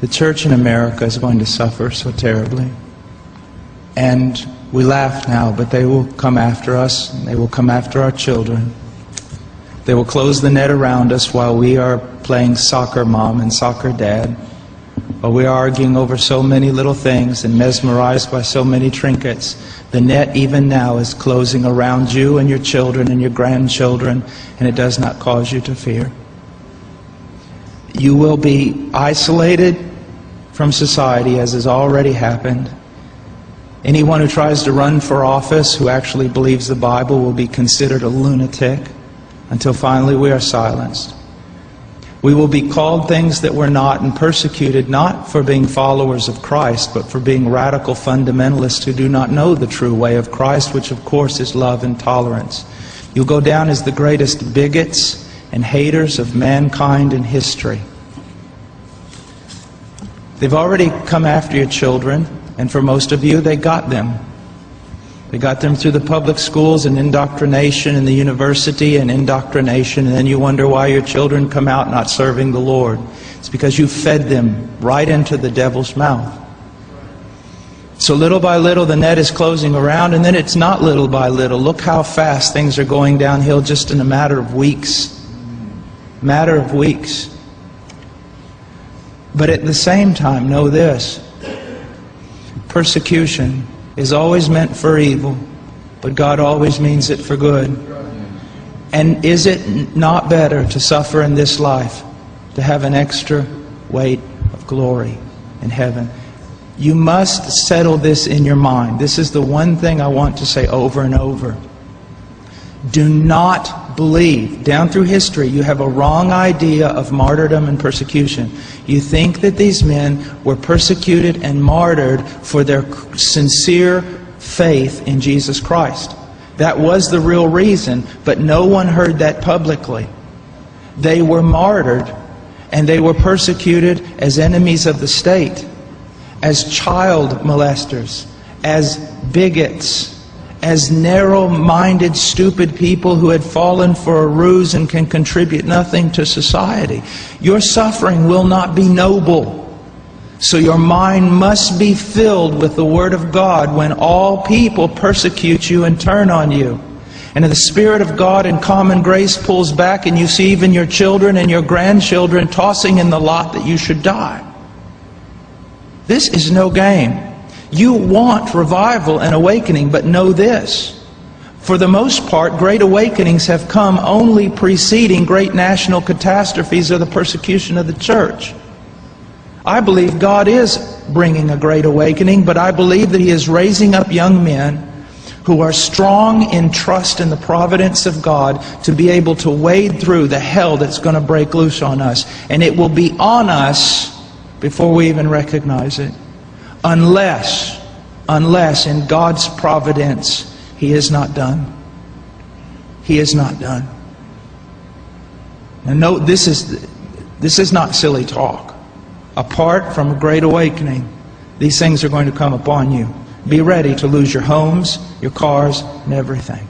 The church in America is going to suffer so terribly. And we laugh now, but they will come after us, and they will come after our children. They will close the net around us while we are playing soccer mom and soccer dad, while we are arguing over so many little things and mesmerized by so many trinkets. The net even now is closing around you and your children and your grandchildren, and it does not cause you to fear. You will be isolated from society, as has already happened. Anyone who tries to run for office who actually believes the Bible will be considered a lunatic until finally we are silenced. We will be called things that we're not and persecuted not for being followers of Christ, but for being radical fundamentalists who do not know the true way of Christ, which of course is love and tolerance. You'll go down as the greatest bigots and haters of mankind in history. They've already come after your children, and for most of you, they got them. They got them through the public schools and indoctrination, and the university and indoctrination, and then you wonder why your children come out not serving the Lord. It's because you fed them right into the devil's mouth. So little by little the net is closing around, and then it's not little by little. Look how fast things are going downhill just in a matter of weeks. Matter of weeks. But at the same time, know this. Persecution is always meant for evil, but God always means it for good. And is it not better to suffer in this life, to have an extra weight of glory in heaven? You must settle this in your mind. This is the one thing I want to say over and over. Do not believe. Down through history, you have a wrong idea of martyrdom and persecution. You think that these men were persecuted and martyred for their sincere faith in Jesus Christ. That was the real reason, but no one heard that publicly. They were martyred, and they were persecuted as enemies of the state, as child molesters, as bigots, as narrow-minded, stupid people who had fallen for a ruse and can contribute nothing to society. Your suffering will not be noble. So your mind must be filled with the Word of God when all people persecute you and turn on you. And the Spirit of God in common grace pulls back, and you see even your children and your grandchildren tossing in the lot that you should die. This is no game. You want revival and awakening, but know this. For the most part, great awakenings have come only preceding great national catastrophes or the persecution of the church. I believe God is bringing a great awakening, but I believe that He is raising up young men who are strong in trust in the providence of God to be able to wade through the hell that's going to break loose on us. And it will be on us before we even recognize it. Unless in God's providence, He is not done. He is not done. And note, this is not silly talk. Apart from a great awakening, these things are going to come upon you. Be ready to lose your homes, your cars, and everything.